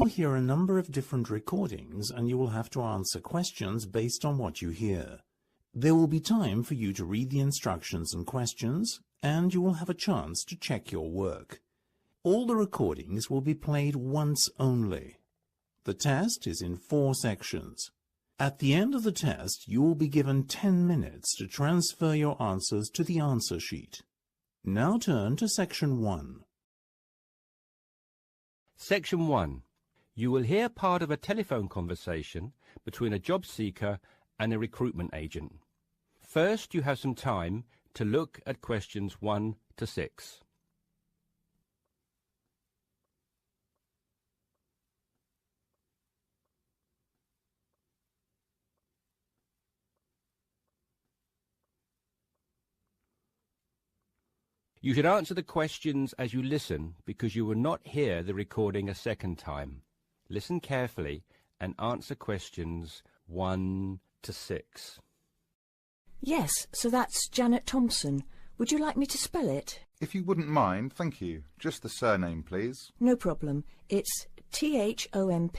You'll hear a number of different recordings and you will have to answer questions based on what you hear. There will be time for you to read the instructions and questions, and you will have a chance to check your work. All the recordings will be played once only. The test is in 4 sections. At the end of the test, you will be given 10 minutes to transfer your answers to the answer sheet. Now turn to Section 1. Section 1. You will hear part of a telephone conversation between a job seeker and a recruitment agent. First, you have some time to look at questions 1 to 6. You should answer the questions as you listen because you will not hear the recording a second time. Listen carefully and answer questions 1 to 6. Yes, so that's Janet Thompson. Would you like me to spell it? If you wouldn't mind, thank you. Just the surname, please. No problem. It's Thompson.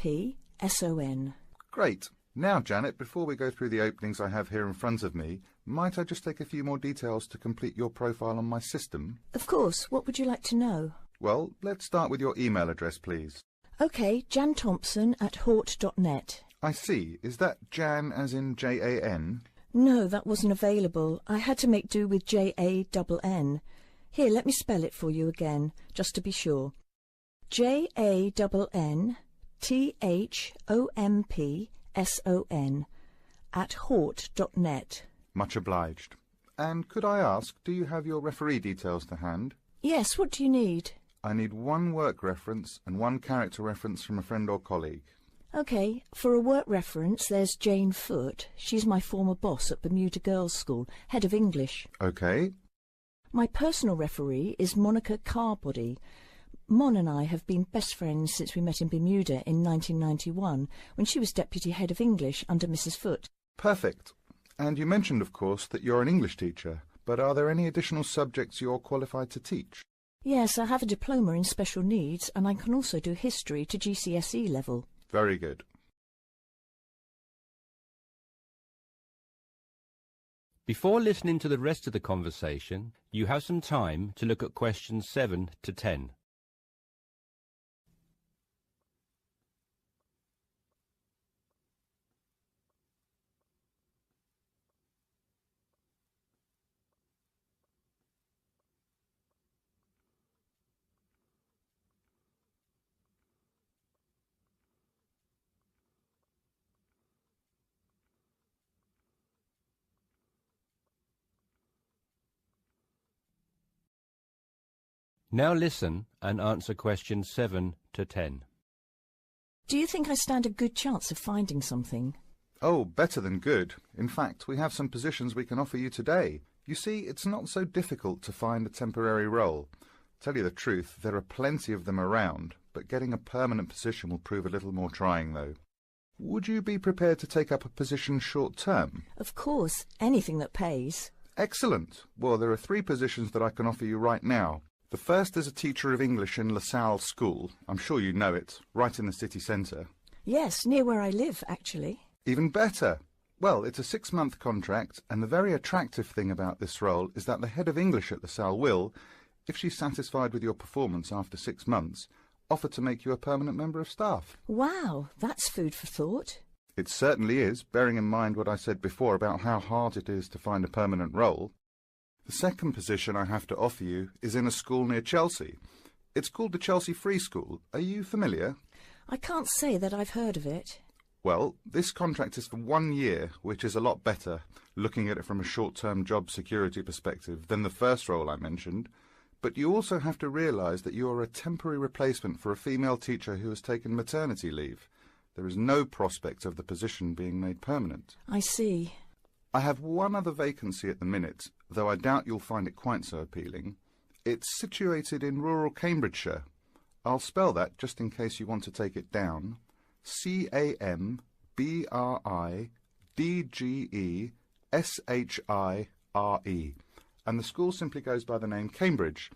Great. Now, Janet, before we go through the openings I have here in front of me, might I just take a few more details to complete your profile on my system? Of course. What would you like to know? Well, let's start with your email address, please. OK, janthompson@hort.net. I see. Is that Jan as in Jan? No, that wasn't available. I had to make do with Jann. Here, let me spell it for you again, just to be sure. JANNTHOMPSON@hort.net. Much obliged. And could I ask, do you have your referee details to hand? Yes, what do you need? I need 1 work reference and 1 character reference from a friend or colleague. OK, for a work reference, there's Jane Foote. She's my former boss at Bermuda Girls' School, head of English. OK. My personal referee is Monica Carbody. Mon and I have been best friends since we met in Bermuda in 1991, when she was deputy head of English under Mrs. Foote. Perfect. And you mentioned, of course, that you're an English teacher, but are there any additional subjects you're qualified to teach? Yes, I have a diploma in special needs, and I can also do history to GCSE level. Very good. Before listening to the rest of the conversation, you have some time to look at questions 7 to 10. Now listen and answer questions 7 to 10. Do you think I stand a good chance of finding something? Oh, better than good. In fact, we have some positions we can offer you today. You see, it's not so difficult to find a temporary role. Tell you the truth, there are plenty of them around, but getting a permanent position will prove a little more trying, though. Would you be prepared to take up a position short-term? Of course, anything that pays. Excellent. Well, there are 3 positions that I can offer you right now. The first is a teacher of English in LaSalle School. I'm sure you know it, right in the city centre. Yes, near where I live, actually. Even better. Well, it's a 6-month contract, and the very attractive thing about this role is that the head of English at LaSalle will, if she's satisfied with your performance after 6 months, offer to make you a permanent member of staff. Wow, that's food for thought. It certainly is, bearing in mind what I said before about how hard it is to find a permanent role. The second position I have to offer you is in a school near Chelsea. It's called the Chelsea Free School. Are you familiar? I can't say that I've heard of it. Well, this contract is for 1 year, which is a lot better, looking at it from a short-term job security perspective, than the first role I mentioned. But you also have to realise that you are a temporary replacement for a female teacher who has taken maternity leave. There is no prospect of the position being made permanent. I see. I have 1 other vacancy at the minute, though I doubt you'll find it quite so appealing. It's situated in rural Cambridgeshire. I'll spell that just in case you want to take it down. CAMBRIDGESHIRE. And the school simply goes by the name Cambridge,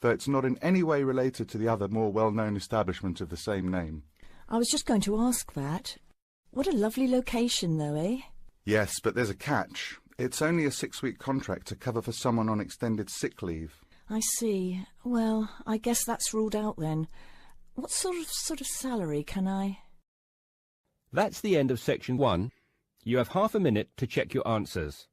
though it's not in any way related to the other more well-known establishment of the same name. I was just going to ask that. What a lovely location, though, eh? Yes, but there's a catch. It's only a 6-week contract to cover for someone on extended sick leave. I see. Well, I guess that's ruled out then. What sort of salary can I... That's the end of section 1. You have half a minute to check your answers.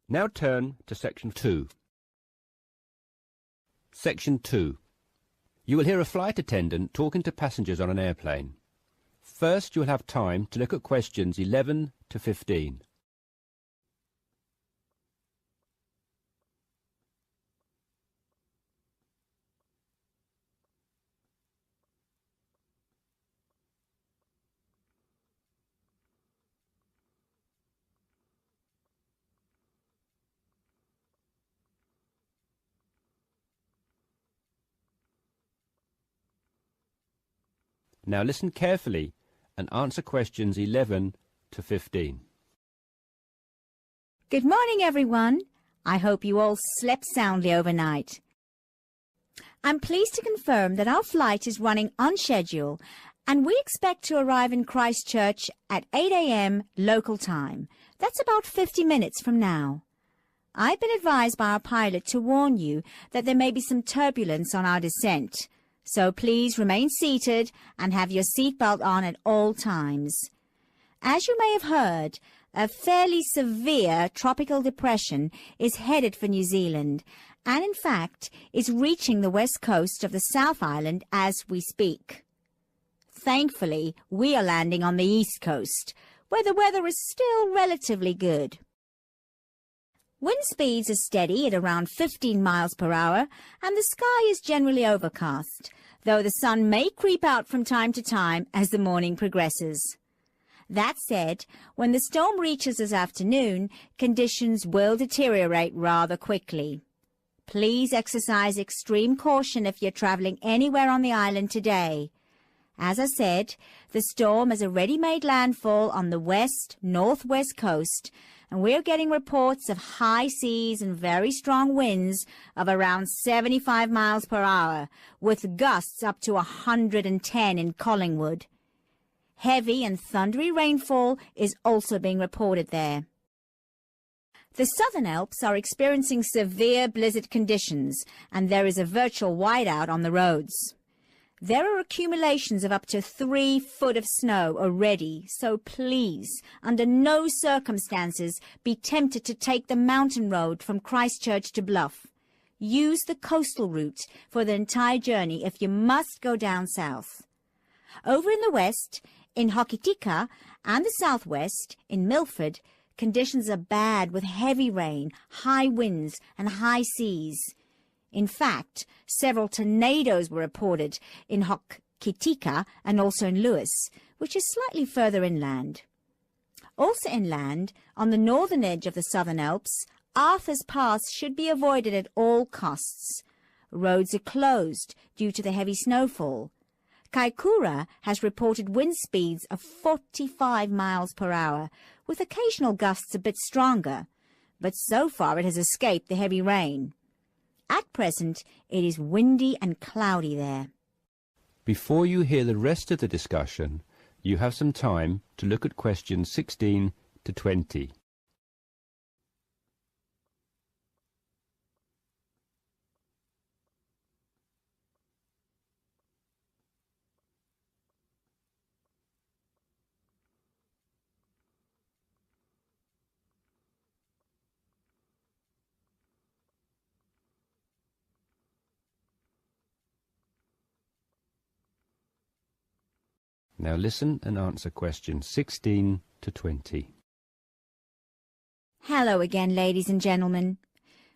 Now turn to section 2. Section 2. You will hear a flight attendant talking to passengers on an airplane. First, you will have time to look at questions 11 to 15. Now listen carefully and answer questions 11 to 15. Good morning, everyone. I hope you all slept soundly overnight. I'm pleased to confirm that our flight is running on schedule and we expect to arrive in Christchurch at 8 a.m. local time. That's about 50 minutes from now. I've been advised by our pilot to warn you that there may be some turbulence on our descent. So please remain seated and have your seatbelt on at all times. As you may have heard, a fairly severe tropical depression is headed for New Zealand and in fact is reaching the west coast of the South Island as we speak. Thankfully, we are landing on the east coast, where the weather is still relatively good. Wind speeds are steady at around 15 miles per hour and the sky is generally overcast, though the sun may creep out from time to time as the morning progresses. That said, when the storm reaches this afternoon, conditions will deteriorate rather quickly. Please exercise extreme caution if you're travelling anywhere on the island today. As I said, the storm has already made landfall on the west-northwest coast, and we're getting reports of high seas and very strong winds of around 75 miles per hour, with gusts up to 110 in Collingwood. Heavy and thundery rainfall is also being reported there. The Southern Alps are experiencing severe blizzard conditions, and there is a virtual whiteout on the roads. There are accumulations of up to 3 foot of snow already, so please, under no circumstances, be tempted to take the mountain road from Christchurch to Bluff. Use the coastal route for the entire journey if you must go down south. Over in the west, in Hokitika, and the southwest, in Milford, conditions are bad with heavy rain, high winds, and high seas. In fact, several tornadoes were reported in Hokitika and also in Lewis, which is slightly further inland. Also inland, on the northern edge of the Southern Alps, Arthur's Pass should be avoided at all costs. Roads are closed due to the heavy snowfall. Kaikoura has reported wind speeds of 45 miles per hour, with occasional gusts a bit stronger, but so far it has escaped the heavy rain. At present, it is windy and cloudy there. Before you hear the rest of the discussion, you have some time to look at questions 16 to 20. Now listen and answer questions 16 to 20. Hello again, ladies and gentlemen.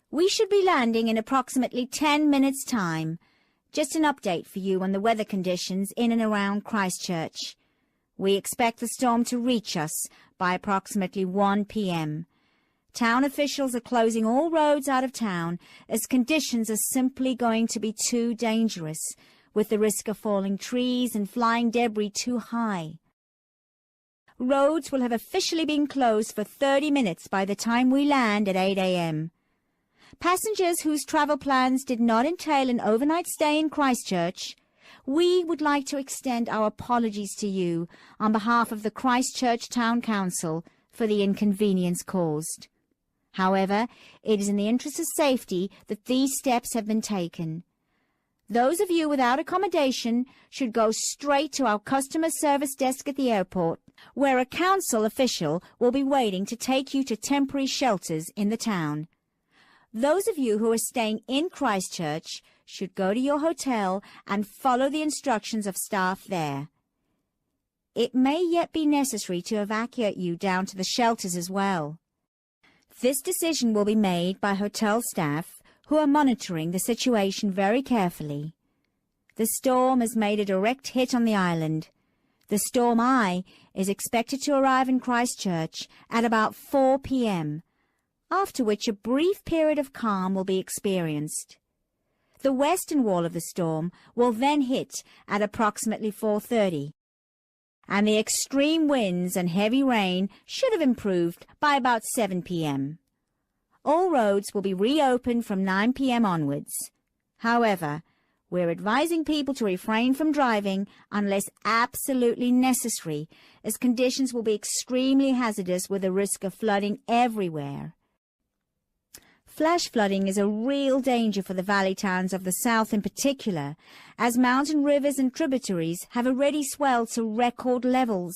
We should be landing in approximately 10 minutes' time. Just an update for you on the weather conditions in and around Christchurch. We expect the storm to reach us by approximately 1 p.m. Town officials are closing all roads out of town as conditions are simply going to be too dangerous, with the risk of falling trees and flying debris too high. Roads will have officially been closed for 30 minutes by the time we land at 8 a.m. Passengers whose travel plans did not entail an overnight stay in Christchurch, we would like to extend our apologies to you on behalf of the Christchurch Town Council for the inconvenience caused. However, it is in the interest of safety that these steps have been taken. Those of you without accommodation should go straight to our customer service desk at the airport, where a council official will be waiting to take you to temporary shelters in the town. Those of you who are staying in Christchurch should go to your hotel and follow the instructions of staff there. It may yet be necessary to evacuate you down to the shelters as well. This decision will be made by hotel staff who are monitoring the situation very carefully. The storm has made a direct hit on the island. The storm eye is expected to arrive in Christchurch at about 4 p.m., after which a brief period of calm will be experienced. The western wall of the storm will then hit at approximately 4:30, and the extreme winds and heavy rain should have improved by about 7 p.m. All roads will be reopened from 9 p.m. onwards. However, we're advising people to refrain from driving unless absolutely necessary, as conditions will be extremely hazardous with a risk of flooding everywhere. Flash flooding is a real danger for the valley towns of the south in particular, as mountain rivers and tributaries have already swelled to record levels.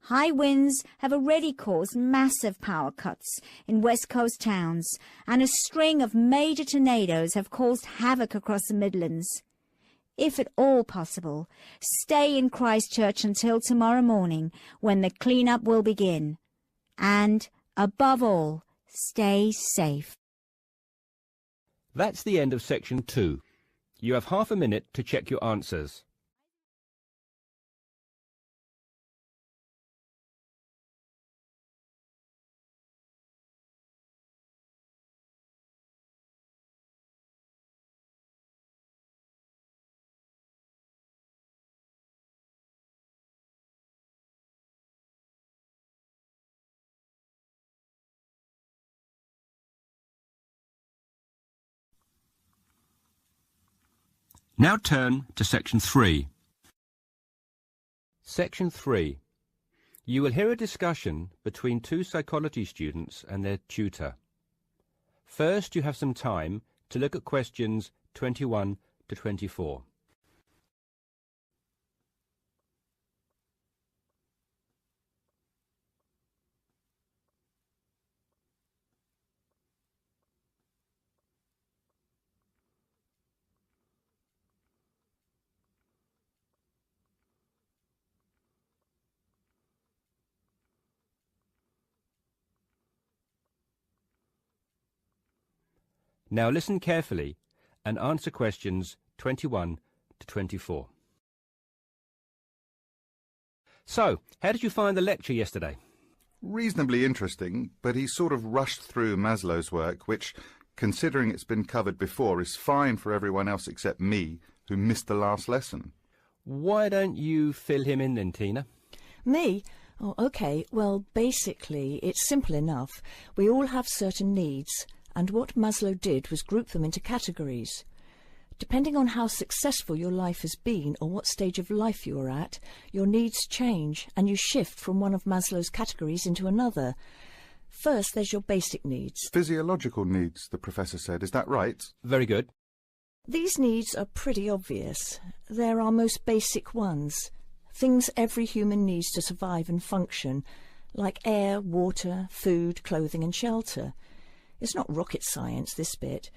High winds have already caused massive power cuts in West Coast towns, and a string of major tornadoes have caused havoc across the Midlands. If at all possible, stay in Christchurch until tomorrow morning, when the clean-up will begin. And, above all, stay safe. That's the end of section 2. You have half a minute to check your answers. Now turn to section 3. Section 3. You will hear a discussion between two psychology students and their tutor. First, you have some time to look at questions 21 to 24. Now listen carefully and answer questions 21 to 24. So, how did you find the lecture yesterday? Reasonably interesting, but he sort of rushed through Maslow's work, which, considering it's been covered before, is fine for everyone else except me, who missed the last lesson. Why don't you fill him in then, Tina? Me? Oh, OK. Well, basically, it's simple enough. We all have certain needs, and what Maslow did was group them into categories. Depending on how successful your life has been or what stage of life you are at, your needs change and you shift from one of Maslow's categories into another. First, there's your basic needs. Physiological needs, the professor said. Is that right? Very good. These needs are pretty obvious. They're our most basic ones. Things every human needs to survive and function, like air, water, food, clothing and shelter. It's not rocket science, this bit.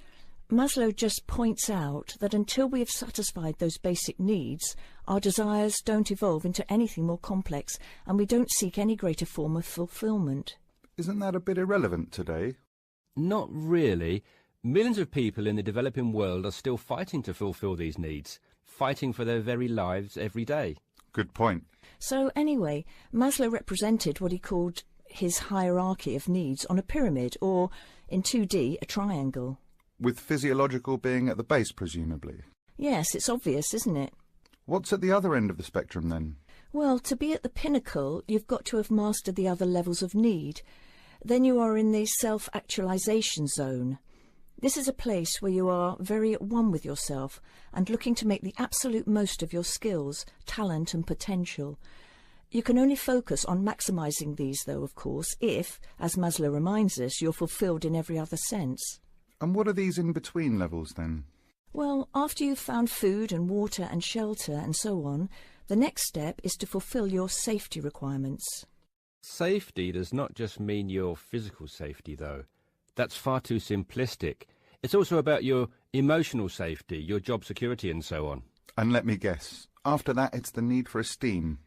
Maslow just points out that until we have satisfied those basic needs, our desires don't evolve into anything more complex, and we don't seek any greater form of fulfillment. Isn't that a bit irrelevant today? Not really. Millions of people in the developing world are still fighting to fulfill these needs, fighting for their very lives every day. Good point. So anyway, Maslow represented what he called his hierarchy of needs on a pyramid, or, in 2D, a triangle. With physiological being at the base, presumably. Yes, it's obvious, isn't it? What's at the other end of the spectrum, then? Well, to be at the pinnacle, you've got to have mastered the other levels of need. Then you are in the self-actualization zone. This is a place where you are very at one with yourself and looking to make the absolute most of your skills, talent and potential. You can only focus on maximising these, though, of course, if, as Maslow reminds us, you're fulfilled in every other sense. And what are these in-between levels, then? Well, after you've found food and water and shelter and so on, the next step is to fulfil your safety requirements. Safety does not just mean your physical safety, though. That's far too simplistic. It's also about your emotional safety, your job security and so on. And let me guess, after that it's the need for esteem.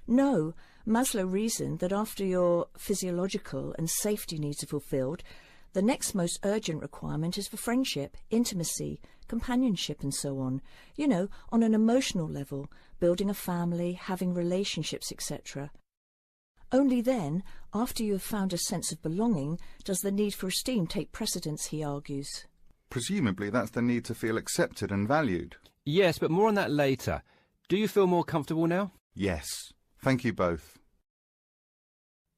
No, Maslow reasoned that after your physiological and safety needs are fulfilled, the next most urgent requirement is for friendship, intimacy, companionship and so on. You know, on an emotional level, building a family, having relationships, etc. Only then, after you have found a sense of belonging, does the need for esteem take precedence, he argues. Presumably that's the need to feel accepted and valued. Yes, but more on that later. Do you feel more comfortable now? Yes. Thank you both.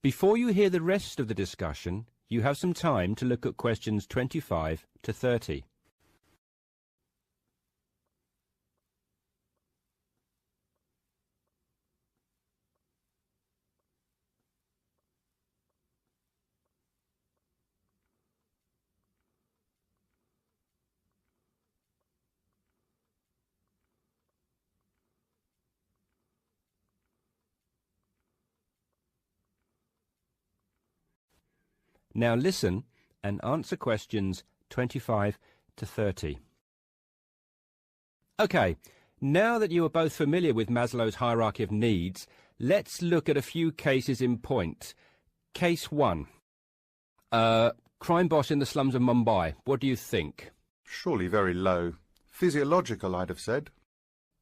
Before you hear the rest of the discussion, you have some time to look at questions 25 to 30. Now listen and answer questions 25 to 30. OK, now that you are both familiar with Maslow's hierarchy of needs, let's look at a few cases in point. Case 1. Crime boss in the slums of Mumbai. What do you think? Surely very low. Physiological, I'd have said.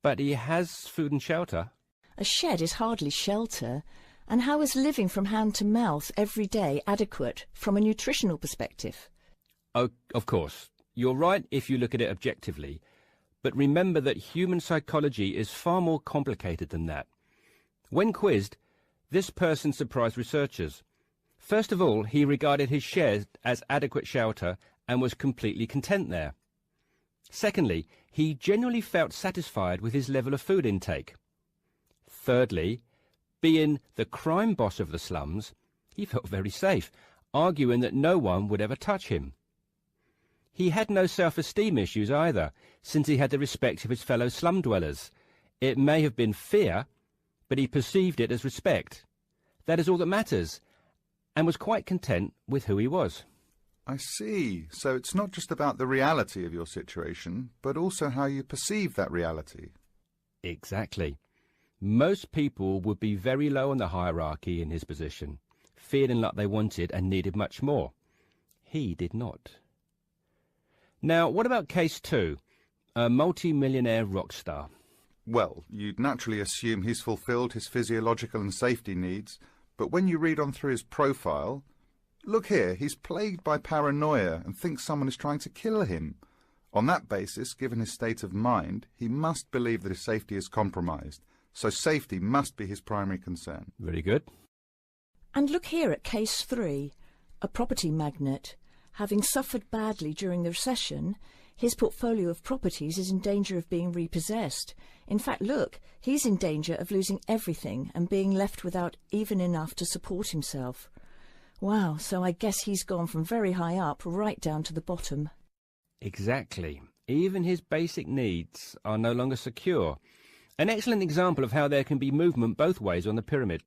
But he has food and shelter. A shed is hardly shelter. And how is living from hand to mouth every day adequate from a nutritional perspective? Oh, of course. You're right if you look at it objectively. But remember that human psychology is far more complicated than that. When quizzed, this person surprised researchers. First of all, he regarded his shed as adequate shelter and was completely content there. Secondly, he genuinely felt satisfied with his level of food intake. Thirdly, being the crime boss of the slums, he felt very safe, arguing that no one would ever touch him. He had no self-esteem issues either, since he had the respect of his fellow slum dwellers. It may have been fear, but he perceived it as respect. That is all that matters, and was quite content with who he was. I see. So it's not just about the reality of your situation, but also how you perceive that reality. Exactly. Most people would be very low on the hierarchy in his position, feeling like they wanted and needed much more. He did not. Now, what about case 2? A multi-millionaire rock star. Well, you'd naturally assume he's fulfilled his physiological and safety needs, but when you read on through his profile, look here, he's plagued by paranoia and thinks someone is trying to kill him. On that basis, given his state of mind, he must believe that his safety is compromised. So safety must be his primary concern. Very good. And look here at case 3, a property magnate. Having suffered badly during the recession, his portfolio of properties is in danger of being repossessed. In fact, look, he's in danger of losing everything and being left without even enough to support himself. Wow, so I guess he's gone from very high up right down to the bottom. Exactly. Even his basic needs are no longer secure. An excellent example of how there can be movement both ways on the pyramid.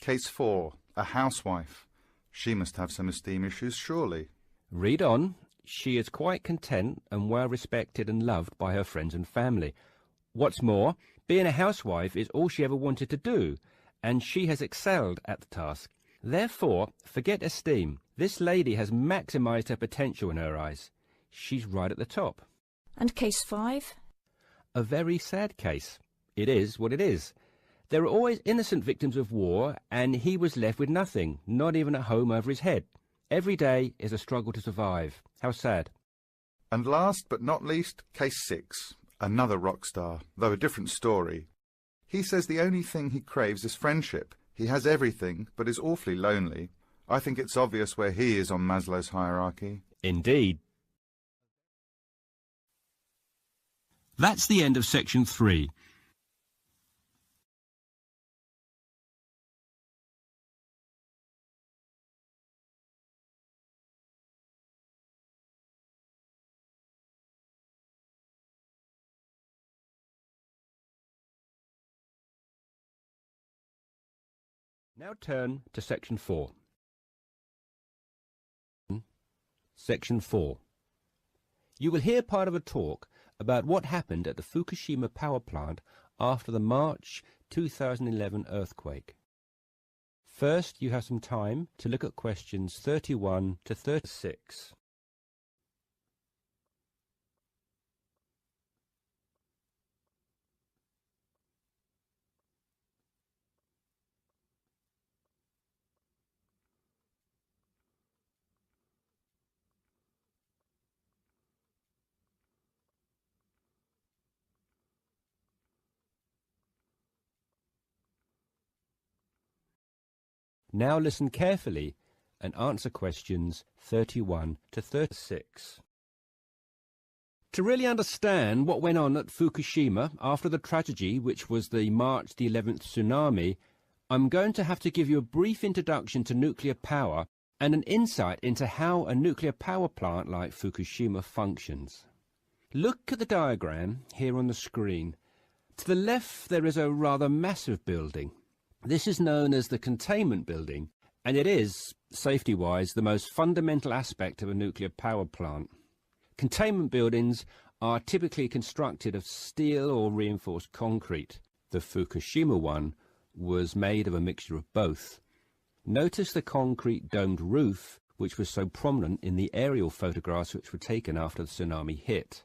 Case 4. A housewife. She must have some esteem issues, surely. Read on. She is quite content and well respected and loved by her friends and family. What's more, being a housewife is all she ever wanted to do, and she has excelled at the task. Therefore, forget esteem. This lady has maximised her potential in her eyes. She's right at the top. And case 5? A very sad case. It is what it is. There are always innocent victims of war, and he was left with nothing, not even a home over his head. Every day is a struggle to survive. How sad. And last but not least, case 6. Another rock star, though a different story. He says the only thing he craves is friendship. He has everything, but is awfully lonely. I think it's obvious where he is on Maslow's hierarchy. Indeed. That's the end of section 3. Now turn to section 4. Section 4. You will hear part of a talk about what happened at the Fukushima power plant after the March 2011 earthquake. First, you have some time to look at questions 31 to 36. Now listen carefully and answer questions 31 to 36. To really understand what went on at Fukushima after the tragedy, which was the March the 11th tsunami, I'm going to have to give you a brief introduction to nuclear power and an insight into how a nuclear power plant like Fukushima functions. Look at the diagram here on the screen. To the left there is a rather massive building. This is known as the containment building, and it is, safety-wise, the most fundamental aspect of a nuclear power plant. Containment buildings are typically constructed of steel or reinforced concrete. The Fukushima one was made of a mixture of both. Notice the concrete domed roof, which was so prominent in the aerial photographs which were taken after the tsunami hit.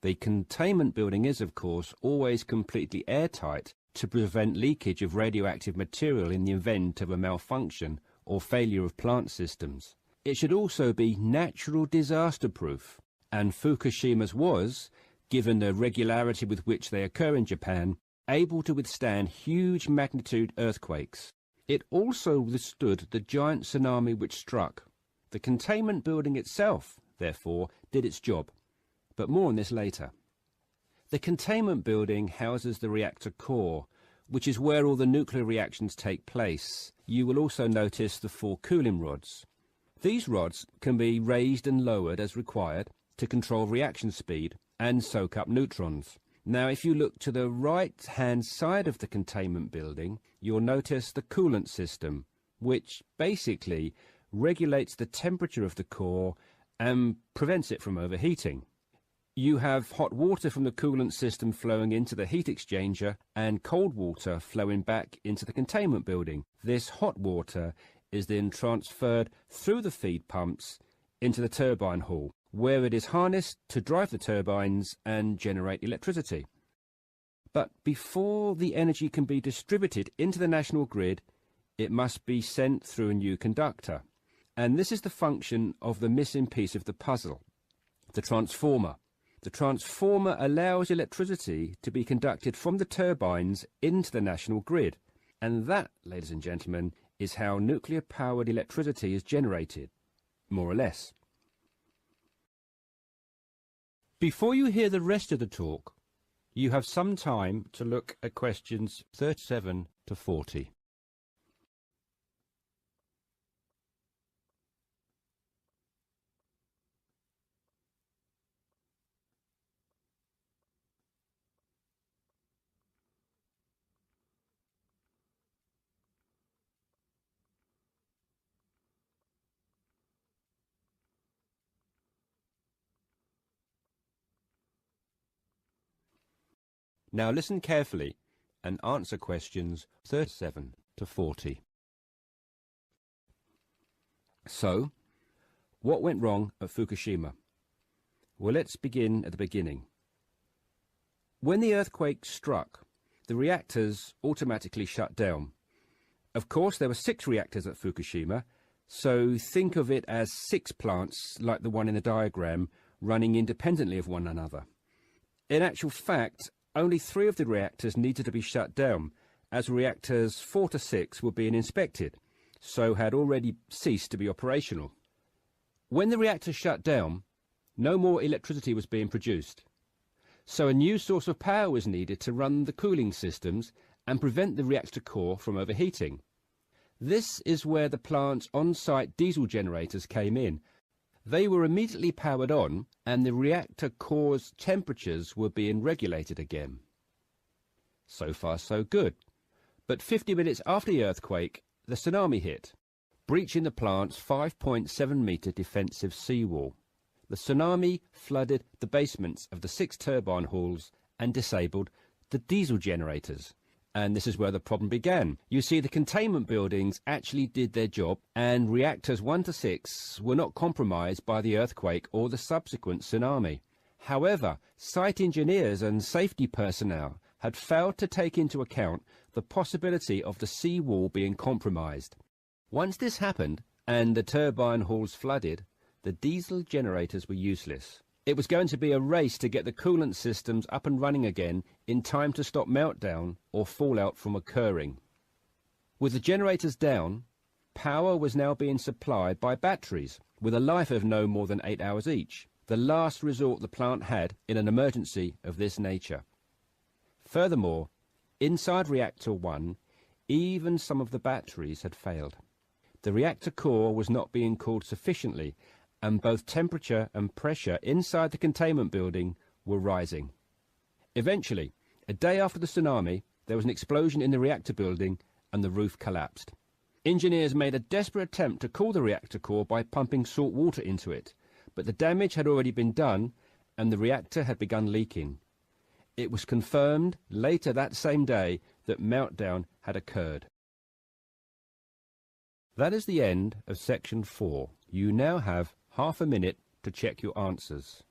The containment building is, of course, always completely airtight to prevent leakage of radioactive material in the event of a malfunction or failure of plant systems. It should also be natural disaster proof, and Fukushima's was, given the regularity with which they occur in Japan, able to withstand huge magnitude earthquakes. It also withstood the giant tsunami which struck. The containment building itself, therefore, did its job, but more on this later. The containment building houses the reactor core, which is where all the nuclear reactions take place. You will also notice the 4 cooling rods. These rods can be raised and lowered as required to control reaction speed and soak up neutrons. Now, if you look to the right-hand side of the containment building, you'll notice the coolant system, which basically regulates the temperature of the core and prevents it from overheating. You have hot water from the coolant system flowing into the heat exchanger and cold water flowing back into the containment building. This hot water is then transferred through the feed pumps into the turbine hall, where it is harnessed to drive the turbines and generate electricity. But before the energy can be distributed into the national grid, it must be sent through a new conductor. And this is the function of the missing piece of the puzzle, the transformer. The transformer allows electricity to be conducted from the turbines into the national grid. And that, ladies and gentlemen, is how nuclear-powered electricity is generated, more or less. Before you hear the rest of the talk, you have some time to look at questions 37 to 40. Now listen carefully and answer questions 37 to 40. So, what went wrong at Fukushima? Well, let's begin at the beginning. When the earthquake struck, the reactors automatically shut down. Of course, there were 6 reactors at Fukushima, so think of it as 6 plants like the one in the diagram running independently of one another. In actual fact, only 3 of the reactors needed to be shut down, as reactors 4 to 6 were being inspected, so had already ceased to be operational. When the reactors shut down, no more electricity was being produced, so a new source of power was needed to run the cooling systems and prevent the reactor core from overheating. This is where the plant's on-site diesel generators came in. They were immediately powered on, and the reactor core's temperatures were being regulated again. So far so good. But 50 minutes after the earthquake, the tsunami hit, breaching the plant's 5.7-metre defensive seawall. The tsunami flooded the basements of the 6 turbine halls and disabled the diesel generators. And this is where the problem began. You see, the containment buildings actually did their job, and reactors 1 to 6 were not compromised by the earthquake or the subsequent tsunami. However, site engineers and safety personnel had failed to take into account the possibility of the seawall being compromised. Once this happened, and the turbine halls flooded, the diesel generators were useless. It was going to be a race to get the coolant systems up and running again in time to stop meltdown or fallout from occurring. With the generators down, power was now being supplied by batteries with a life of no more than 8 hours each, the last resort the plant had in an emergency of this nature. Furthermore, inside reactor 1, even some of the batteries had failed. The reactor core was not being cooled sufficiently, and both temperature and pressure inside the containment building were rising. Eventually, a day after the tsunami, there was an explosion in the reactor building and the roof collapsed. Engineers made a desperate attempt to cool the reactor core by pumping salt water into it, but the damage had already been done and the reactor had begun leaking. It was confirmed later that same day that meltdown had occurred. That is the end of section 4. You now have half a minute to check your answers.